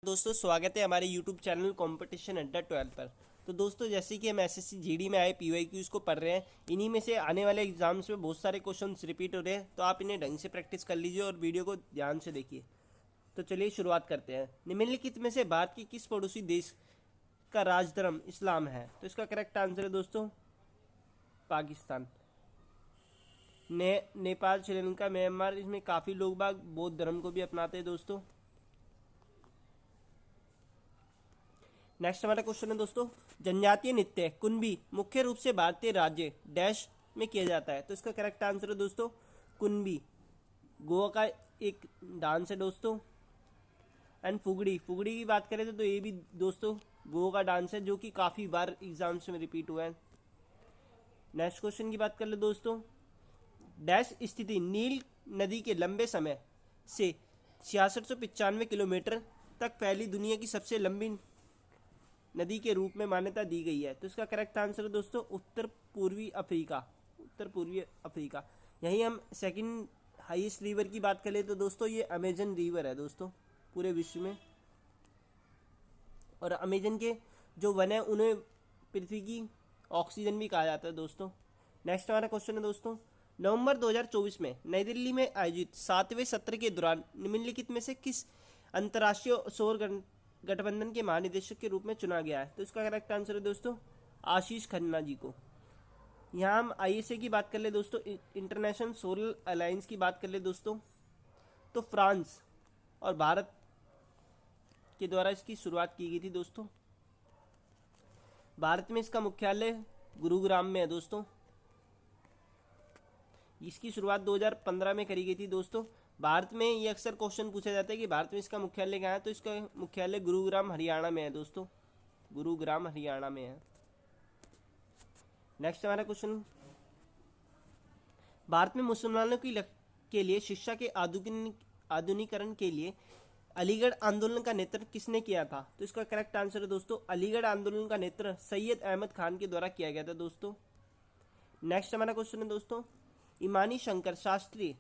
दोस्तों स्वागत है हमारे YouTube चैनल कंपटीशन अड्डा 12 पर। तो दोस्तों जैसे कि हम एसएससी जीडी में आए पीवाईक्यूज को पढ़ रहे हैं, इन्हीं में से आने वाले एग्जाम्स में बहुत सारे क्वेश्चंस रिपीट हो रहे हैं, तो आप इन्हें ढंग से प्रैक्टिस कर लीजिए और वीडियो को ध्यान से देखिए। तो चलिए शुरुआत करते हैं। निम्नलिखित में से भारत के किस पड़ोसी देश का राजधर्म इस्लाम है? तो इसका करेक्ट आंसर है दोस्तों पाकिस्तान। नेपाल, श्रीलंका, म्यांमार, इसमें काफ़ी लोग बाग बौद्ध धर्म को भी अपनाते हैं दोस्तों। नेक्स्ट हमारा क्वेश्चन है दोस्तों, जनजातीय नृत्य कुनबी मुख्य रूप से भारतीय राज्य डैश में किया जाता है? तो इसका करेक्ट आंसर है दोस्तों कुनबी, गोवा का एक डांस है दोस्तों। एंड फुगड़ी की बात करें तो ये भी दोस्तों गोवा का डांस है, जो कि काफ़ी बार एग्जाम्स में रिपीट हुआ है। नेक्स्ट क्वेश्चन की बात कर ले दोस्तों, डैश स्थिति नील नदी के लंबे समय से 6695 किलोमीटर तक फैली दुनिया की सबसे लंबी नदी के रूप में मान्यता दी गई है? तो इसका करेक्ट आंसर है दोस्तों उत्तर पूर्वी अफ्रीका। यहीं हम सेकंड हाईएस्ट रिवर की बात करें तो दोस्तों ये अमेजन रिवर है दोस्तों पूरे विश्व में। और अमेजन के जो वन है उन्हें पृथ्वी की ऑक्सीजन भी कहा जाता है दोस्तों। नेक्स्ट हमारा क्वेश्चन है दोस्तों, नवंबर 2024 में नई दिल्ली में आयोजित 7वें सत्र के दौरान निम्नलिखित में से किस अंतर्राष्ट्रीय सौर गठबंधन के महानिदेशक के रूप में चुना गया है? तो इसका करेक्ट आंसर है दोस्तों आशीष खन्ना जी को। यहाँ हम आईएसए की बात कर ले दोस्तों, इंटरनेशनल सोलर अलायंस की बात कर ले दोस्तों, तो फ्रांस और भारत के द्वारा इसकी शुरुआत की गई थी दोस्तों। भारत में इसका मुख्यालय गुरुग्राम में है दोस्तों। इसकी शुरुआत 2015 में करी गई थी दोस्तों। भारत में ये अक्सर क्वेश्चन पूछा जाता है कि भारत में इसका मुख्यालय कहाँ है? तो इसका मुख्यालय गुरुग्राम हरियाणा में है दोस्तों, गुरुग्राम हरियाणा में है। नेक्स्ट हमारा क्वेश्चन, भारत में मुसलमानों के लिए शिक्षा के आधुनिकीकरण के लिए अलीगढ़ आंदोलन का नेतृत्व किसने किया था? तो इसका करेक्ट आंसर है दोस्तों अलीगढ़ आंदोलन का नेतृत्व सैयद अहमद खान के द्वारा किया गया था दोस्तों। नेक्स्ट हमारा क्वेश्चन है दोस्तों, इमानी शंकर शास्त्री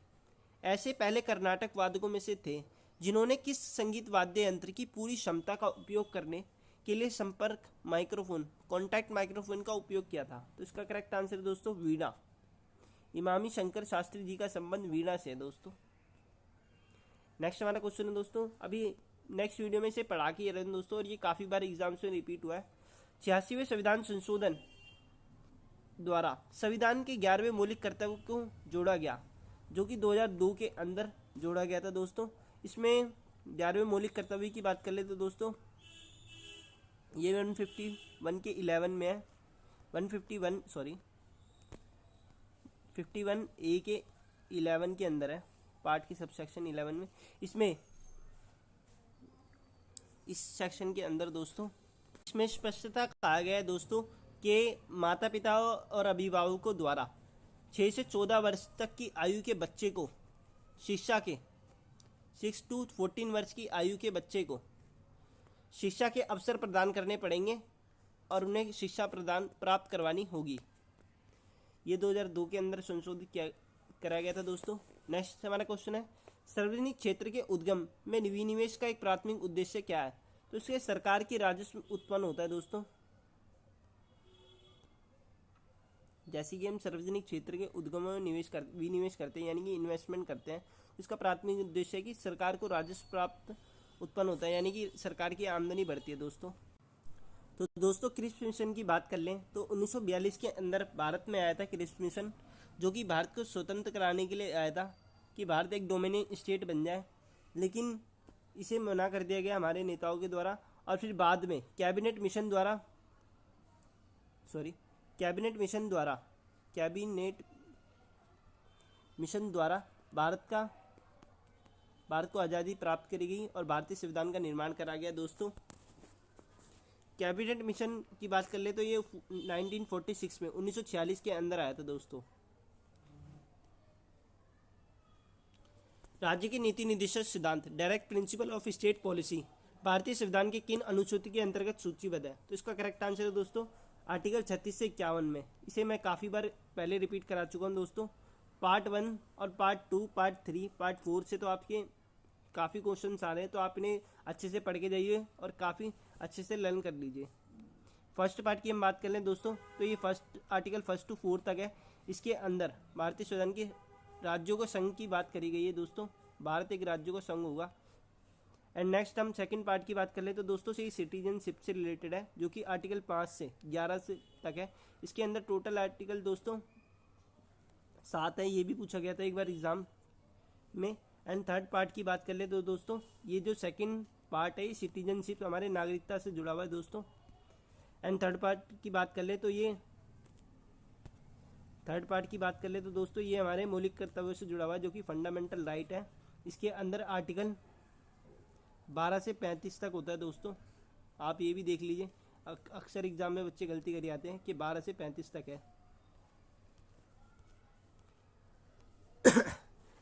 ऐसे पहले कर्नाटक वादकों में से थे जिन्होंने किस संगीत वाद्य यंत्र की पूरी क्षमता का उपयोग करने के लिए संपर्क माइक्रोफोन कॉन्टैक्ट माइक्रोफोन का उपयोग किया था? तो इसका करेक्ट आंसर है दोस्तों वीणा। इमामी शंकर शास्त्री जी का संबंध वीणा से है दोस्तों। नेक्स्ट हमारा क्वेश्चन है दोस्तों, अभी नेक्स्ट वीडियो में इसे पढ़ा के रहे दोस्तों, और ये काफ़ी बार एग्जाम्स में रिपीट हुआ है। 86वें संविधान संशोधन द्वारा संविधान के 11वें मौलिक कर्तव्य को जोड़ा गया, जो कि 2002 के अंदर जोड़ा गया था दोस्तों। इसमें 11वें मौलिक कर्तव्य की बात कर ले तो दोस्तों ये 151 के 11 में है, 51 ए के 11 के अंदर है, पार्ट की सबसेक्शन 11 में। इसमें इस सेक्शन के अंदर दोस्तों इसमें स्पष्टता कहा गया है दोस्तों कि माता पिता और अभिभावकों द्वारा 6 से 14 वर्ष तक की आयु के बच्चे को शिक्षा के 6 to 14 वर्ष की आयु के बच्चे को शिक्षा के अवसर प्रदान करने पड़ेंगे और उन्हें शिक्षा प्रदान प्राप्त करवानी होगी। ये 2002 के अंदर संशोधित कराया गया था दोस्तों। नेक्स्ट हमारा क्वेश्चन है, सार्वजनिक क्षेत्र के उद्गम में विनिवेश का एक प्राथमिक उद्देश्य क्या है? तो इससे सरकार की राजस्व उत्पन्न होता है दोस्तों। जैसे कि हम सार्वजनिक क्षेत्र के उद्गमों में विनिवेश करते हैं, यानी कि इन्वेस्टमेंट करते हैं, इसका प्राथमिक उद्देश्य है कि सरकार को राजस्व प्राप्त उत्पन्न होता है, यानी कि सरकार की आमदनी बढ़ती है दोस्तों। तो दोस्तों क्रिस्प मिशन की बात कर लें तो 1942 के अंदर भारत में आया था क्रिस्प मिशन, जो कि भारत को स्वतंत्र कराने के लिए आया था कि भारत एक डोमिनेंट स्टेट बन जाए, लेकिन इसे मना कर दिया गया हमारे नेताओं के द्वारा। और फिर बाद में कैबिनेट मिशन द्वारा भारत को आज़ादी प्राप्त करी गई और भारतीय संविधान का निर्माण करा गया दोस्तों। कैबिनेट मिशन की बात कर ले तो ये 1946 में 1946 के अंदर आया था दोस्तों। राज्य के नीति निर्देशक सिद्धांत direct principle of state policy भारतीय संविधान के किन अनुसूची के अंतर्गत सूचीबद्ध है? तो इसका करेक्ट आंसर है दोस्तों आर्टिकल 36 से 51 में। इसे मैं काफ़ी बार पहले रिपीट करा चुका हूँ दोस्तों। पार्ट 1 और पार्ट 2, पार्ट 3, पार्ट 4 से तो आपके काफ़ी क्वेश्चंस आ रहे हैं, तो आप इन्हें अच्छे से पढ़ के जाइए और काफ़ी अच्छे से लर्न कर लीजिए। फर्स्ट पार्ट की हम बात कर लें दोस्तों, तो ये फर्स्ट आर्टिकल 1 to 4 तक है। इसके अंदर भारतीय संविधान के राज्यों को संघ की बात करी गई है दोस्तों। भारत एक राज्यों का संघ होगा। एंड नेक्स्ट हम सेकंड पार्ट की बात कर ले तो दोस्तों से ये सिटीजनशिप से रिलेटेड है, जो कि आर्टिकल 5 से 11 से तक है। इसके अंदर टोटल आर्टिकल दोस्तों 7 है, ये भी पूछा गया था एक बार एग्जाम में। एंड थर्ड पार्ट की बात कर ले तो दोस्तों ये जो सेकंड पार्ट है ये सिटीजनशिप हमारे नागरिकता से जुड़ा हुआ है दोस्तों। एंड थर्ड पार्ट की बात कर ले तो दोस्तों ये हमारे मौलिक कर्तव्यों से जुड़ा हुआ है, जो कि फंडामेंटल राइट है। इसके अंदर आर्टिकल 12 से 35 तक होता है दोस्तों। आप ये भी देख लीजिए, अक्सर एग्जाम में बच्चे गलती कर जाते हैं कि 12 से 35 तक है।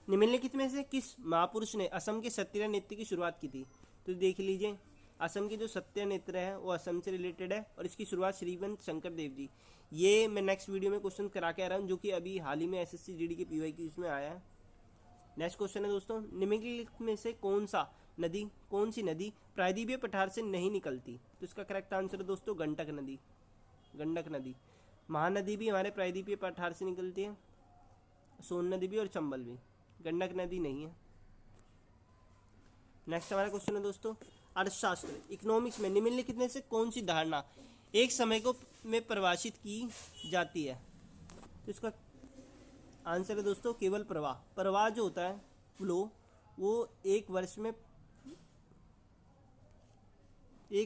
निम्नलिखित में से किस महापुरुष ने असम के सत्याग्रह नृत्य की शुरुआत की थी? तो देख लीजिए, असम की जो सत्याग्रह नृत्य है वो असम से रिलेटेड है और इसकी शुरुआत श्रीमंत शंकर देव जी। ये मैं नेक्स्ट वीडियो में क्वेश्चन करा के आ रहा हूँ, जो कि अभी हाल ही में एसएससी जीडी के पीवाई की उसमें आया है। नेक्स्ट क्वेश्चन है दोस्तों, निम्नलिखित में से कौन सी नदी प्रायद्वीपीय पठार से नहीं निकलती? तो इसका करेक्ट आंसर है दोस्तों गंडक नदी। महानदी भी हमारे प्रायद्वीपीय पठार से निकलती है, सोन नदी भी और चंबल भी। गंडक नदी नहीं है। नेक्स्ट हमारा क्वेश्चन है दोस्तों, अर्थशास्त्र इकोनॉमिक्स में निम्नलिखित में से कौन सी धारणा एक समय को में परिभाषित की जाती है? तो इसका आंसर है दोस्तों केवल प्रवाह जो होता है फ्लो, वो एक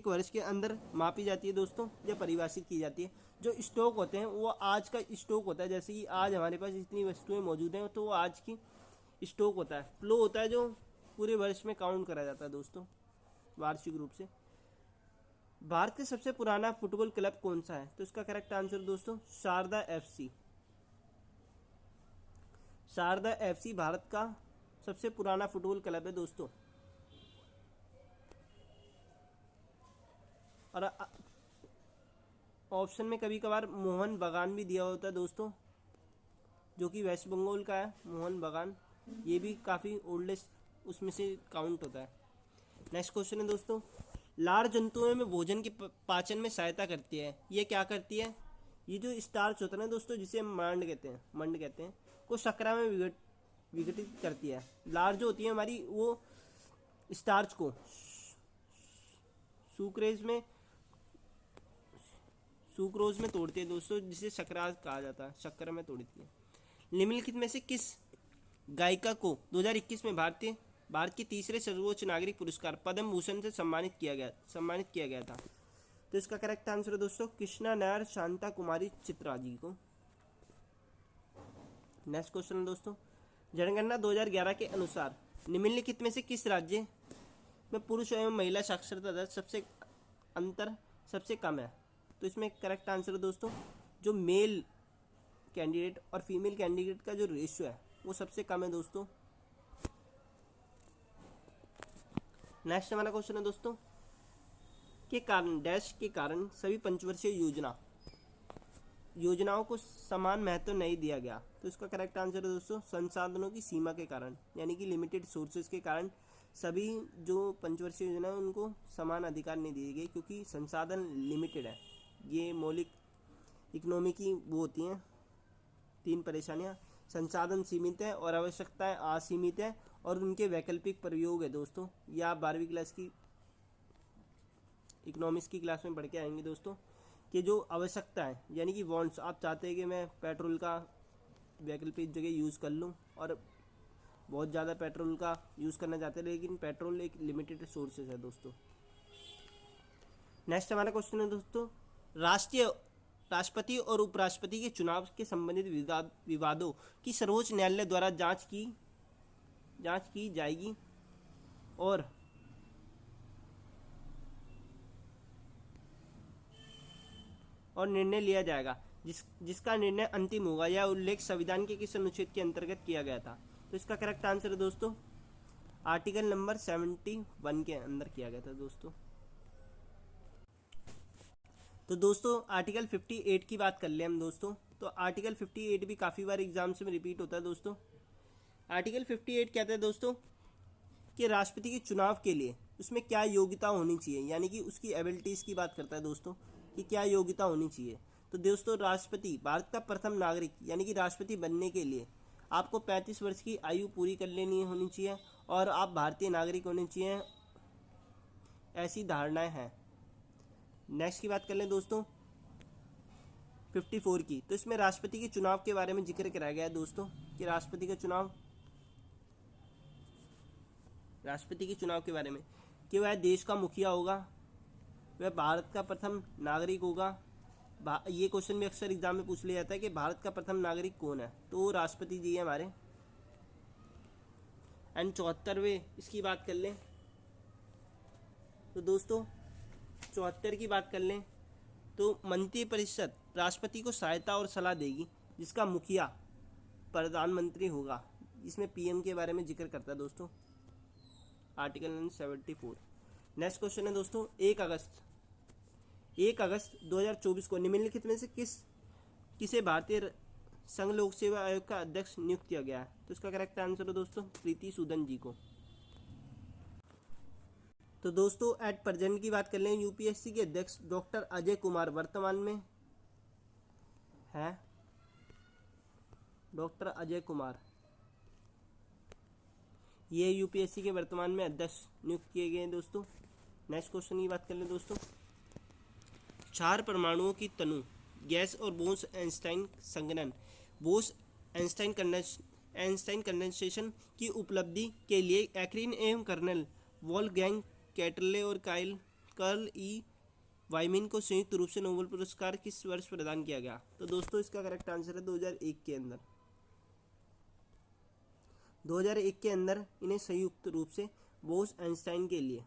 वर्ष के अंदर मापी जाती है दोस्तों, या परिभाषित की जाती है। जो स्टॉक होते हैं वो आज का स्टॉक होता है, जैसे कि आज हमारे पास इतनी वस्तुएं मौजूद हैं तो वो आज की स्टॉक होता है। फ्लो होता है जो पूरे वर्ष में काउंट करा जाता है दोस्तों, वार्षिक रूप से। भारत का सबसे पुराना फुटबॉल क्लब कौन सा है? तो इसका करेक्ट आंसर दोस्तों शारदा एफसी भारत का सबसे पुराना फुटबॉल क्लब है दोस्तों। और ऑप्शन में कभी कभार मोहन बगान भी दिया होता है दोस्तों, जो कि वेस्ट बंगाल का है मोहन बगान। ये भी काफ़ी ओल्डेस्ट उसमें से काउंट होता है। नेक्स्ट क्वेश्चन है दोस्तों, लार जंतुओं में भोजन के पाचन में सहायता करती है। ये क्या करती है? ये जो स्टार्च होता है ना दोस्तों, जिसे हम मंड कहते हैं, को शर्करा में विघटित करती है। लार जो होती है हमारी, वो स्टार्च को सुक्रोज में तोड़ती है दोस्तों, जिसे शर्करा कहा जाता है, शक्कर में तोड़ती है। निम्नलिखित में से किस गायिका को 2021 में भारत के तीसरे सर्वोच्च नागरिक पुरस्कार पद्म भूषण से सम्मानित किया गया था? तो इसका करेक्ट आंसर है दोस्तों कृष्णा नायर शांता कुमारी चित्रा जी को। नेक्स्ट क्वेश्चन है दोस्तों, जनगणना 2011 के अनुसार निम्नलिखित में से किस राज्य में पुरुष एवं महिला साक्षरता दर सबसे कम है? तो इसमें करेक्ट आंसर है दोस्तों जो मेल कैंडिडेट और फीमेल कैंडिडेट का जो रेशियो है वो सबसे कम है दोस्तों। नेक्स्ट हमारा क्वेश्चन है दोस्तों, के कारण सभी पंचवर्षीय योजनाओं को समान महत्व नहीं दिया गया? तो इसका करेक्ट आंसर है दोस्तों संसाधनों की सीमा के कारण, यानी कि लिमिटेड सोर्सेज के कारण सभी जो पंचवर्षीय योजना है उनको समान अधिकार नहीं दिए गए, क्योंकि संसाधन लिमिटेड है। ये मौलिक इकोनॉमी की वो होती हैं 3 परेशानियां, संसाधन सीमित है और आवश्यकताएं असीमित है और उनके वैकल्पिक प्रयोग है दोस्तों। ये आप 12वीं क्लास की इकोनॉमिक्स की क्लास में पढ़ के आएंगे दोस्तों, कि जो आवश्यकता है यानी कि वांट्स, आप चाहते हैं कि मैं पेट्रोल का वैकल्पिक जगह यूज़ कर लूँ और बहुत ज़्यादा पेट्रोल का यूज़ करना चाहते हैं, लेकिन पेट्रोल एक लिमिटेड सोर्सेज है दोस्तों। नेक्स्ट हमारा क्वेश्चन है दोस्तों, राष्ट्रपति और उपराष्ट्रपति के चुनाव के संबंधित विवादों की सर्वोच्च न्यायालय द्वारा जांच की जाएगी और निर्णय लिया जाएगा, जिसका निर्णय अंतिम होगा। यह उल्लेख संविधान के किस अनुच्छेद के अंतर्गत किया गया था? तो इसका करेक्ट आंसर है दोस्तों आर्टिकल नंबर 71 के अंदर किया गया था दोस्तों। तो दोस्तों आर्टिकल 58 की बात कर ले हम दोस्तों। तो आर्टिकल 58 भी काफ़ी बार एग्जाम्स में रिपीट होता है दोस्तों। आर्टिकल 58 कहता है दोस्तों कि राष्ट्रपति के चुनाव के लिए उसमें क्या योग्यता होनी चाहिए, यानी कि उसकी एबिलिटीज़ की बात करता है दोस्तों कि क्या योग्यता होनी चाहिए। तो दोस्तों राष्ट्रपति, भारत का प्रथम नागरिक यानी कि राष्ट्रपति बनने के लिए आपको 35 वर्ष की आयु पूरी कर लेनी होनी चाहिए और आप भारतीय नागरिक होने चाहिए, ऐसी धारणाएं हैं। नेक्स्ट की बात कर लें दोस्तों 54 की, तो इसमें राष्ट्रपति के चुनाव के बारे में जिक्र कराया गया है दोस्तों कि राष्ट्रपति के चुनाव के बारे में कि वह देश का मुखिया होगा, वह भारत का प्रथम नागरिक होगा। ये क्वेश्चन भी अक्सर एग्जाम में पूछ लिया जाता है कि भारत का प्रथम नागरिक कौन है, तो वो राष्ट्रपति जी है हमारे। एंड 74वें इसकी बात कर लें तो दोस्तों 74 की बात कर लें तो मंत्रिपरिषद राष्ट्रपति को सहायता और सलाह देगी, जिसका मुखिया प्रधानमंत्री होगा। इसमें पीएम के बारे में जिक्र करता है दोस्तों, आर्टिकल 74। नेक्स्ट क्वेश्चन है दोस्तों 1 अगस्त 2024 को निम्नलिखित में से किसे भारतीय संघ लोक सेवा आयोग का अध्यक्ष नियुक्त किया गया है, तो इसका करेक्ट आंसर है दोस्तों प्रीति सूदन जी को। तो दोस्तों एट प्रेजेंट की बात कर लें यूपीएससी के अध्यक्ष डॉक्टर अजय कुमार वर्तमान में है, डॉक्टर अजय कुमार ये यूपीएससी के वर्तमान में अध्यक्ष नियुक्त किए गए हैं दोस्तों। नेक्स्ट क्वेश्चन की बात कर लें दोस्तों 4 परमाणुओं की तनु गैस और बोस आइंस्टाइन संघनन आइंस्टाइन कंडेंसेशन की उपलब्धि के लिए एक्रिन एवं कर्नल वोल्फगैंग कैटरले और कार्ल ई वाइमिन को संयुक्त रूप से नोबेल पुरस्कार किस वर्ष प्रदान किया गया, तो दोस्तों इसका करेक्ट आंसर है 2001 के अंदर। 2001 के अंदर इन्हें संयुक्त रूप से बोस आइंस्टाइन के लिए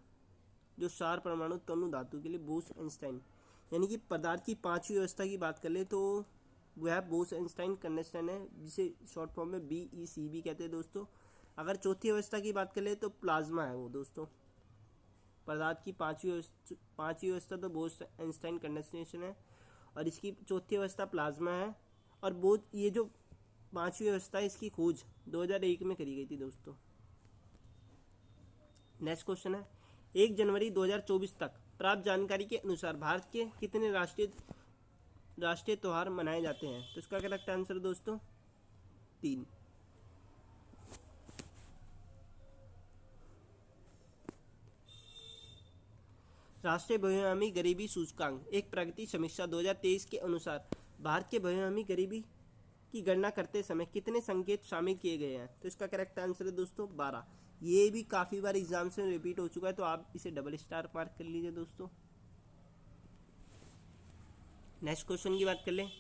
जो 4 परमाणु तनु धातु के लिए बोस आइंस्टाइन यानी कि पदार्थ की 5वीं व्यवस्था की बात कर ले तो वह बोस आइंस्टाइन कंडेंसेशन है, जिसे शॉर्ट फॉर्म में BECB कहते हैं दोस्तों। अगर चौथी अवस्था की बात कर ले तो प्लाज्मा है वो दोस्तों। पदार्थ की 5वीं अवस्था तो बोस आइंस्टाइन कंडेंसेशन है और इसकी चौथी अवस्था प्लाज्मा है। और बोथ ये जो 5वीं अवस्था है इसकी खोज 2001 में करी गई थी दोस्तों। नेक्स्ट क्वेश्चन है 1 जनवरी 2024 तक प्राप्त जानकारी के अनुसार भारत के कितने राष्ट्रीय त्योहार मनाए जाते हैं, तो इसका करेक्ट आंसर दोस्तों 3। राष्ट्रीय बहुआयामी गरीबी सूचकांक एक प्रगति समीक्षा 2023 के अनुसार भारत के बहुआयामी गरीबी की गणना करते समय कितने संकेत शामिल किए गए हैं, तो इसका करेक्ट आंसर है दोस्तों 12। ये भी काफ़ी बार एग्जाम्स में रिपीट हो चुका है, तो आप इसे डबल स्टार मार्क कर लीजिए दोस्तों। नेक्स्ट क्वेश्चन की बात कर लें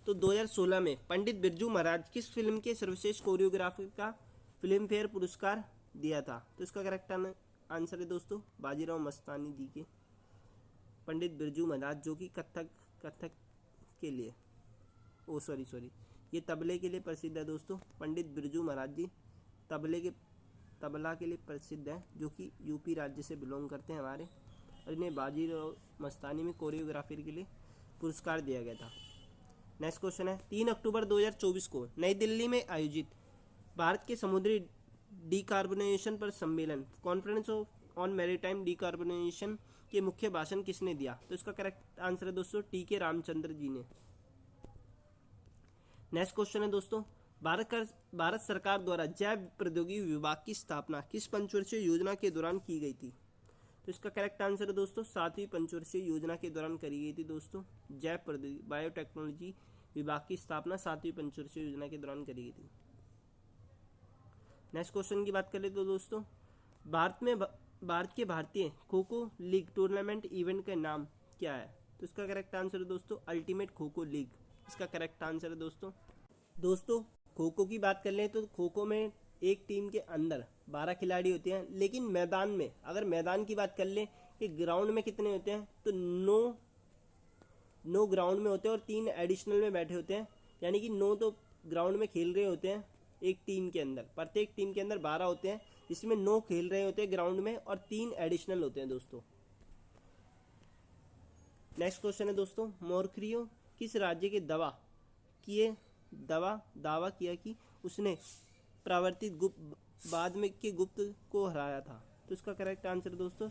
तो 2016 में पंडित बिरजू महाराज किस फिल्म के सर्वश्रेष्ठ कोरियोग्राफर का फिल्म फेयर पुरस्कार दिया था, तो इसका करेक्ट आंसर है दोस्तों बाजीराव मस्तानी जी के। पंडित बिरजू महाराज जो कि कथक के लिए ये तबले के लिए प्रसिद्ध है दोस्तों। पंडित बिरजू महाराज जी तबला के लिए प्रसिद्ध है, जो कि यूपी राज्य से बिलोंग करते हैं हमारे, और इन्हें बाजीराव मस्तानी में कोरियोग्राफी के लिए पुरस्कार दिया गया था। नेक्स्ट क्वेश्चन है 3 अक्टूबर 2024 को नई दिल्ली में आयोजित भारत के समुद्री डिकार्बोनेशन पर सम्मेलन कॉन्फ्रेंस ऑन मैरीटाइम डिकार्बोनेशन के मुख्य भाषण किसने दिया, तो इसका करेक्ट आंसर है दोस्तों TK रामचंद्र जी ने। नेक्स्ट क्वेश्चन है दोस्तों भारत सरकार द्वारा जैव प्रौद्योगिकी विभाग की स्थापना किस पंचवर्षीय योजना के दौरान की गई थी, तो इसका करेक्ट आंसर है दोस्तों 7वीं पंचवर्षीय योजना के दौरान करी गई थी दोस्तों। जैव प्रौद्योगिकी बायोटेक्नोलॉजी विभाग की स्थापना 7वीं पंचवर्षीय योजना के दौरान करी गई थी। नेक्स्ट क्वेश्चन की बात करें तो दोस्तों भारत के भारतीय kho kho league tournament event का नाम क्या है, तो इसका करेक्ट आंसर है दोस्तों अल्टीमेट खो खो लीग, इसका करेक्ट आंसर है दोस्तों खो खो की बात कर लें तो खो खो में एक टीम के अंदर 12 खिलाड़ी होते हैं, लेकिन मैदान में अगर मैदान की बात कर लें कि ग्राउंड में कितने होते हैं तो 9 ग्राउंड में होते हैं और 3 एडिशनल में बैठे होते हैं, यानी कि 9 तो ग्राउंड में खेल रहे होते हैं एक टीम के अंदर। प्रत्येक टीम के अंदर 12 होते हैं, जिसमें 9 खेल रहे होते हैं ग्राउंड में और 3 एडिशनल होते हैं दोस्तों। नेक्स्ट क्वेश्चन है दोस्तों मोरक्रियो किस राज्य के दावा किया कि उसने प्रावर्तित गुप्त बाद में के गुप्त को हराया था, तो इसका करेक्ट आंसर है दोस्तों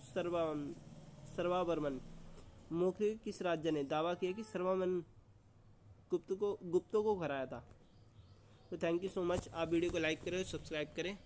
सर्वावर्मन। मौखिक किस राज्य ने दावा किया कि सर्वावर्मन गुप्तों को हराया था। तो थैंक यू सो मच। आप वीडियो को लाइक करें और सब्सक्राइब करें।